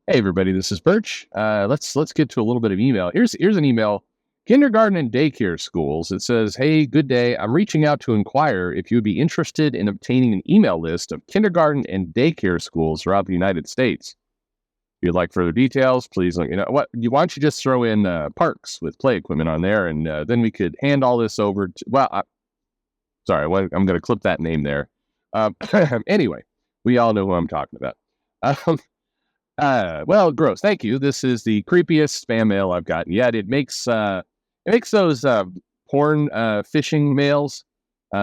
Hey everybody, this is Perch. Let's get to a little bit of email. Here's an email. Kindergarten and daycare schools. It says, "Hey, good day. I'm reaching out to inquire if you would be interested in obtaining an email list of kindergarten and daycare schools throughout the United States. If you'd like further details, please let you know. Why don't you just throw in parks with play equipment on there, and then we could hand all this over to. Sorry, I'm going to clip that name there. Anyway, we all know who I'm talking about. Um, well, gross. Thank you. This is the creepiest spam mail I've gotten yet. It makes those porn phishing mails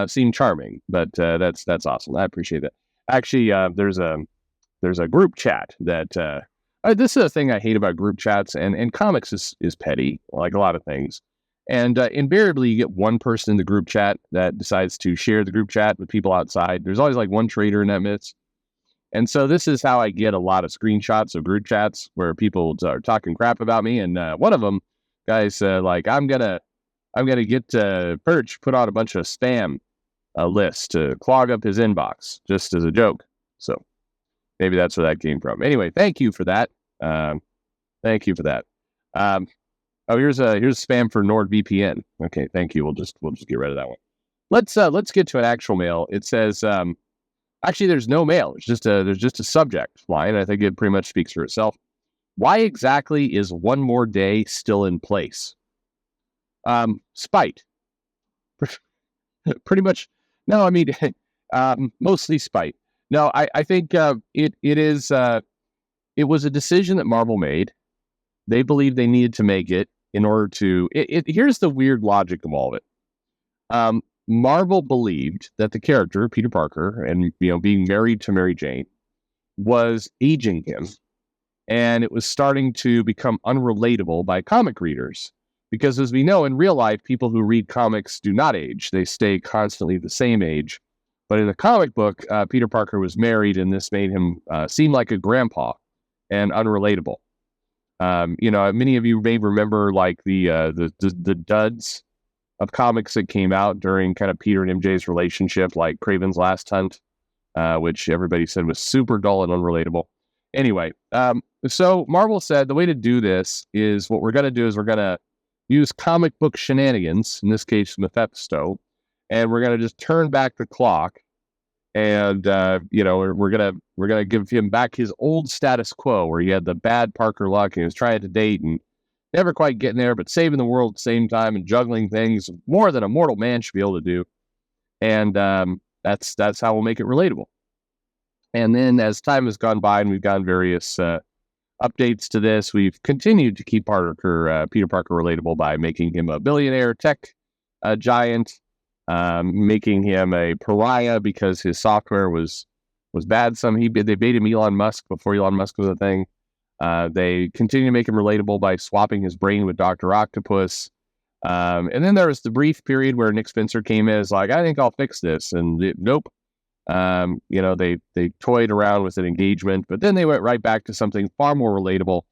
seem charming, but that's awesome. I appreciate that. Actually, there's a group chat that this is a thing I hate about group chats, and comics is petty, like a lot of things. And invariably, you get one person in the group chat that decides to share the group chat with people outside. There's always like one traitor in that midst. And so this is how I get a lot of screenshots of group chats where people are talking crap about me. And one of them, guys, like I'm gonna get Perch put on a bunch of spam lists to clog up his inbox, just as a joke. So maybe that's where that came from. Anyway, thank you for that. Thank you for that. Here's spam for NordVPN. Okay, thank you. We'll just get rid of that one. Let's get to an actual mail. It says. Actually, there's no mail. There's just a subject line. I think it pretty much speaks for itself. Why exactly is one more day still in place? Spite. Pretty much. No, I mean, mostly spite. No, I think it was a decision that Marvel made. They believed they needed to make it in order to. Here's the weird logic of all of it. Marvel believed that the character, Peter Parker, and being married to Mary Jane, was aging him. And it was starting to become unrelatable by comic readers. Because as we know, in real life, people who read comics do not age. They stay constantly the same age. But in the comic book, Peter Parker was married, and this made him seem like a grandpa and unrelatable. Many of you may remember like the duds of comics that came out during kind of Peter and MJ's relationship, like Kraven's Last Hunt, which everybody said was super dull and unrelatable. Anyway, so Marvel said the way to do this is what we're going to do is we're going to use comic book shenanigans, in this case Mephisto, and we're going to just turn back the clock, and we're gonna give him back his old status quo where he had the bad Parker luck and he was trying to date and never quite getting there, but saving the world at the same time and juggling things more than a mortal man should be able to do. And that's how we'll make it relatable. And then as time has gone by and we've gotten various updates to this, we've continued to keep Peter Parker relatable by making him a billionaire tech giant, making him a pariah because his software was bad. They made him Elon Musk before Elon Musk was a thing. They continue to make him relatable by swapping his brain with Dr. Octopus. And then there was the brief period where Nick Spencer came in as like, I think I'll fix this. And nope. They toyed around with an engagement, but then they went right back to something far more relatable,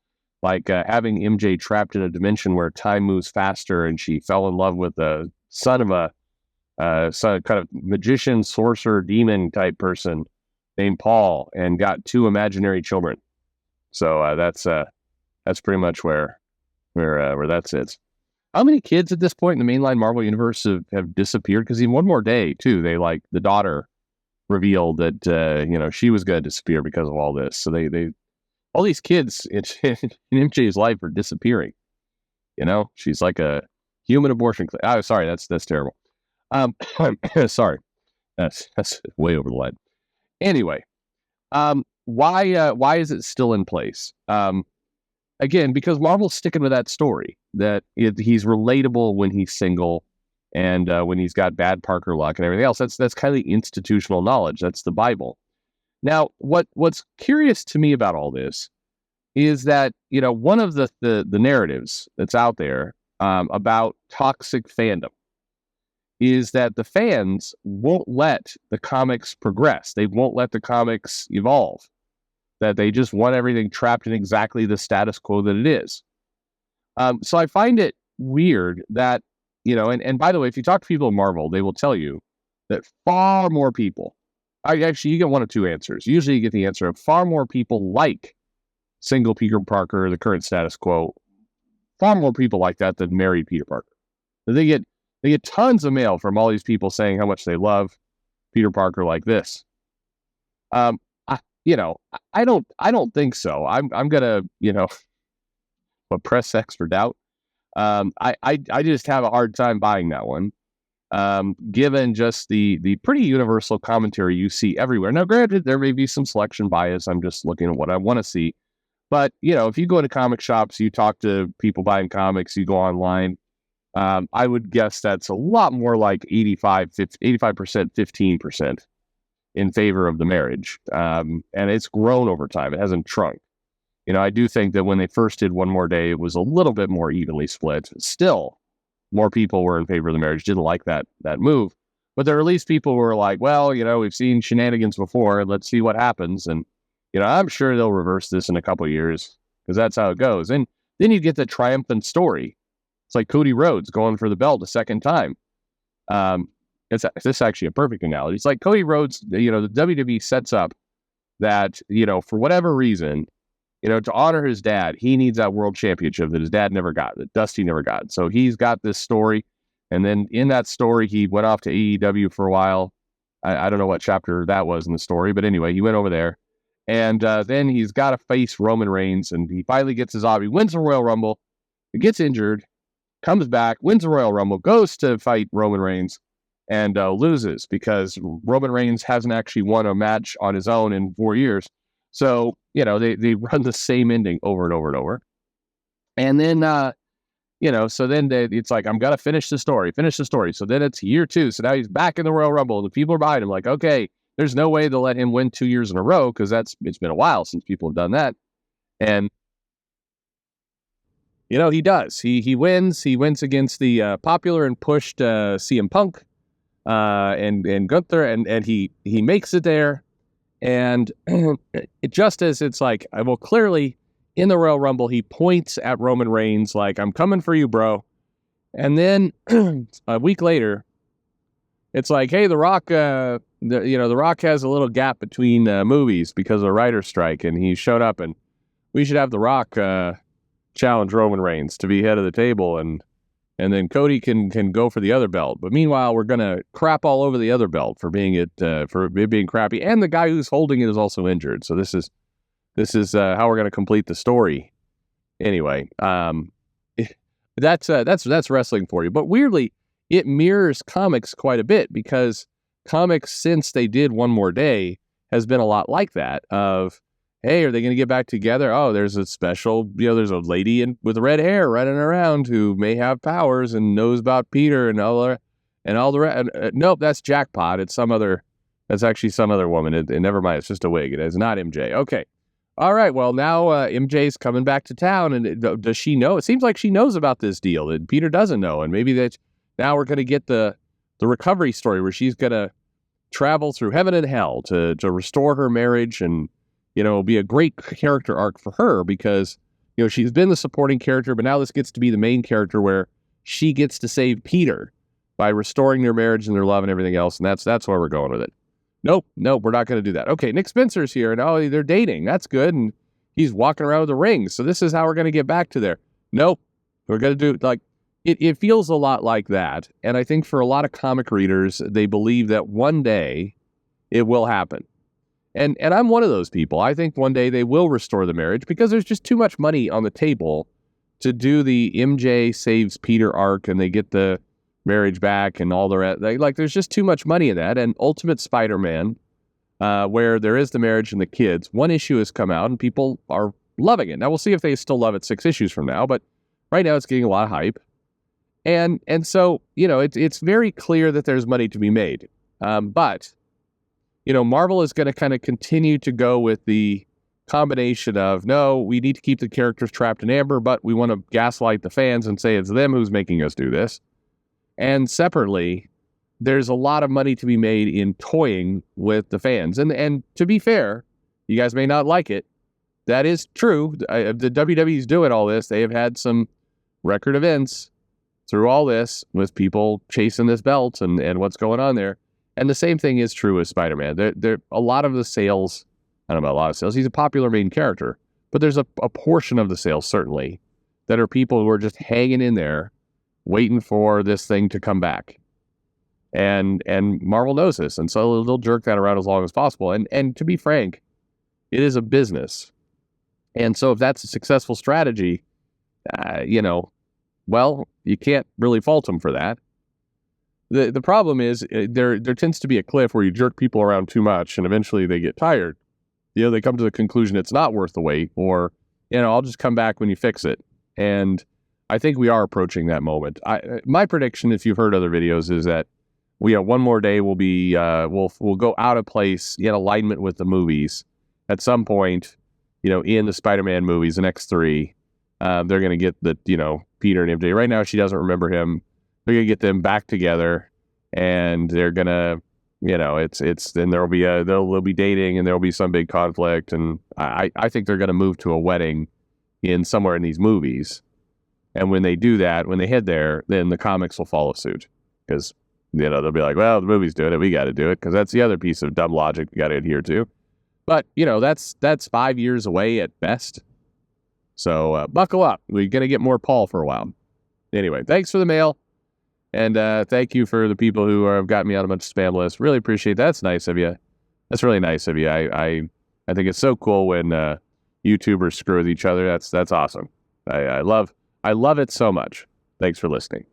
like having MJ trapped in a dimension where time moves faster and she fell in love with the son of a kind of magician, sorcerer, demon type person named Paul and got two imaginary children. So that's pretty much where that sits. How many kids at this point in the mainline Marvel universe have disappeared? Because in one more day, too, the daughter revealed that she was going to disappear because of all this. So they all these kids in MJ's life are disappearing. She's like a human abortion. Oh, sorry, that's terrible. Sorry, that's way over the line. Anyway, why is it still in place? Again, because Marvel's sticking with that story that he's relatable when he's single and when he's got bad Parker luck and everything else. That's kind of the institutional knowledge. That's the Bible. Now, what's curious to me about all this is that one of the narratives that's out there about toxic fandom is that the fans won't let the comics progress. They won't let the comics evolve. That they just want everything trapped in exactly the status quo that it is. So I find it weird that, and by the way, if you talk to people in Marvel, they will tell you that far more people, you get one of two answers. Usually you get the answer of far more people like single Peter Parker, the current status quo. Far more people like that than married Peter Parker. So they get tons of mail from all these people saying how much they love Peter Parker like this. I don't think so. I'm gonna, press X for doubt. I just have a hard time buying that one. Given just the pretty universal commentary you see everywhere. Now, granted, there may be some selection bias. I'm just looking at what I want to see. But, if you go to comic shops, you talk to people buying comics, you go online, I would guess that's a lot more like 85%, 15% in favor of the marriage. And it's grown over time. It hasn't shrunk. I do think that when they first did One More Day, it was a little bit more evenly split. Still, more people were in favor of the marriage, didn't like that move. But there are at least people who were like, well, we've seen shenanigans before. Let's see what happens. And, I'm sure they'll reverse this in a couple of years because that's how it goes. And then you get the triumphant story. It's like Cody Rhodes going for the belt a second time. This is actually a perfect analogy. It's like Cody Rhodes, the WWE sets up that, for whatever reason, to honor his dad, he needs that world championship that his dad never got, that Dusty never got. So he's got this story. And then in that story, he went off to AEW for a while. I don't know what chapter that was in the story, but anyway, he went over there. And then he's got to face Roman Reigns, and he finally gets his job. He wins the Royal Rumble, he gets injured, comes back, wins the Royal Rumble, goes to fight Roman Reigns, and loses because Roman Reigns hasn't actually won a match on his own in 4 years. So, they run the same ending over and over and over. And then, so then it's like, I'm going to finish the story. So then it's year 2. So now he's back in the Royal Rumble. The people are behind him like, okay, there's no way they'll let him win 2 years in a row because it's been a while since people have done that. And, he does. He wins. He wins against the popular and pushed CM Punk and Gunther, and he makes it there. And just as it's like, well, clearly in the Royal Rumble, he points at Roman Reigns like, I'm coming for you, bro. And then a week later, it's like, hey, The Rock, The Rock has a little gap between movies because of a writer's strike, and he showed up, and we should have The Rock challenge Roman Reigns to be head of the table, and then Cody can go for the other belt. But meanwhile, we're gonna crap all over the other belt for it being crappy, and the guy who's holding it is also injured. So this is how we're gonna complete the story. Anyway, that's wrestling for you. But weirdly, it mirrors comics quite a bit because comics since they did One More Day has been a lot like that. Of hey, are they going to get back together? Oh, there's a special, there's a lady with red hair running around who may have powers and knows about Peter and all the rest. Nope, that's Jackpot. That's actually some other woman. And never mind, it's just a wig. It is not MJ. Okay. All right. Well, now MJ's coming back to town, and does she know? It seems like she knows about this deal that Peter doesn't know, and maybe now we're going to get the recovery story where she's going to travel through heaven and hell to restore her marriage, and it'll be a great character arc for her because she's been the supporting character, but now this gets to be the main character where she gets to save Peter by restoring their marriage and their love and everything else, and that's where we're going with it. Nope, we're not going to do that. Okay, Nick Spencer's here, and they're dating. That's good, and he's walking around with a ring, so this is how we're going to get back to there. Nope, we're going to do like it feels a lot like that, and I think for a lot of comic readers, they believe that one day it will happen. And I'm one of those people. I think one day they will restore the marriage because there's just too much money on the table to do the MJ saves Peter arc and they get the marriage back and all the rest. Like there's just too much money in that. And Ultimate Spider Man, where there is the marriage and the kids, one issue has come out and people are loving it. Now we'll see if they still love it 6 issues from now, but right now it's getting a lot of hype. And so, it's very clear that there's money to be made. But Marvel is going to kind of continue to go with the combination of, no, we need to keep the characters trapped in amber, but we want to gaslight the fans and say it's them who's making us do this. And separately, there's a lot of money to be made in toying with the fans. And to be fair, you guys may not like it. That is true. The WWE's doing all this. They have had some record events through all this with people chasing this belt and what's going on there. And the same thing is true with Spider Man. There a lot of the sales, I don't know about a lot of sales, he's a popular main character, But there's a portion of the sales, certainly, that are people who are just hanging in there, waiting for this thing to come back. And Marvel knows this, and so they'll jerk that around as long as possible. And to be frank, it is a business. And so if that's a successful strategy, well, you can't really fault them for that. The problem is there tends to be a cliff where you jerk people around too much, and eventually they get tired. They come to the conclusion it's not worth the wait, or, I'll just come back when you fix it. And I think we are approaching that moment. My prediction, if you've heard other videos, is that one more day we'll be we'll go out of place in alignment with the movies at some point. In the Spider Man movies, the next three, they're going to get the Peter and MJ. Right now, she doesn't remember him. They're going to get them back together, and they're going to, then they'll be dating, and there'll be some big conflict. And I think they're going to move to a wedding in somewhere in these movies. And when they do that, when they head there, then the comics will follow suit, because, they'll be like, well, the movie's doing it, we got to do it, because that's the other piece of dumb logic we got to adhere to. But, that's 5 years away at best. So buckle up. We're going to get more Paul for a while. Anyway, thanks for the mail. And thank you for the people who have got me on a bunch of spam lists. Really appreciate that. That's nice of you. That's really nice of you. I think it's so cool when YouTubers screw with each other. That's awesome. I love it so much. Thanks for listening.